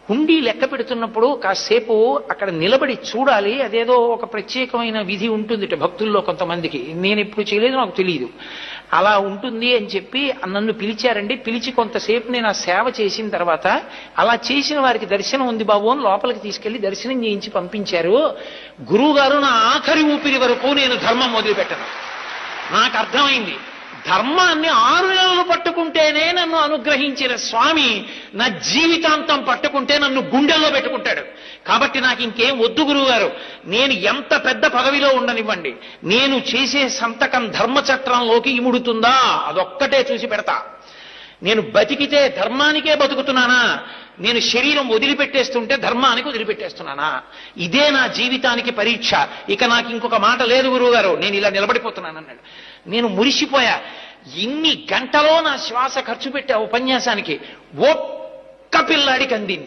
హుండీ లెక్క పెడుతున్నప్పుడు కాసేపు అక్కడ నిలబడి చూడాలి. అదేదో ఒక ప్రత్యేకమైన విధి ఉంటుంది భక్తుల్లో కొంతమందికి, నేను ఎప్పుడు చేయలేదు, నాకు తెలియదు. అలా ఉంటుంది అని చెప్పి నన్ను పిలిచారండి. పిలిచి కొంతసేపు నేను ఆ సేవ చేసిన తర్వాత, అలా చేసిన వారికి దర్శనం ఉంది బాబు అని లోపలికి తీసుకెళ్లి దర్శనం చేయించి పంపించారు. గురువు గారు నా ఆఖరి ఊపిరి వరకు నేను ధర్మం మొదలుపెట్టను. నాకు అర్థమైంది, ధర్మాన్ని 6 నెలలు పట్టుకుంటేనే నన్ను అనుగ్రహించిన స్వామి నా జీవితాంతం పట్టుకుంటే నన్ను గుండెల్లో పెట్టుకుంటాడు. కాబట్టి నాకు ఇంకేం వద్దు గురువు గారు, నేను ఎంత పెద్ద పదవిలో ఉండనివ్వండి, నేను చేసే సంతకం ధర్మచక్రంలోకి ఇముడుతుందా అదొక్కటే చూసి పెడతా. నేను బతికితే ధర్మానికే బతుకుతున్నానా, నేను శరీరం వదిలిపెట్టేస్తుంటే ధర్మానికి వదిలిపెట్టేస్తున్నానా, ఇదే నా జీవితానికి పరీక్ష. ఇక నాకు ఇంకొక మాట లేదు గురువు గారు, నేను ఇలా నిలబడిపోతున్నాను అన్నాడు. నేను మురిసిపోయా. ఇన్ని గంటలో నా శ్వాస ఖర్చు పెట్టే ఉపన్యాసానికి ఒక్క పిల్లాడికి అందింది.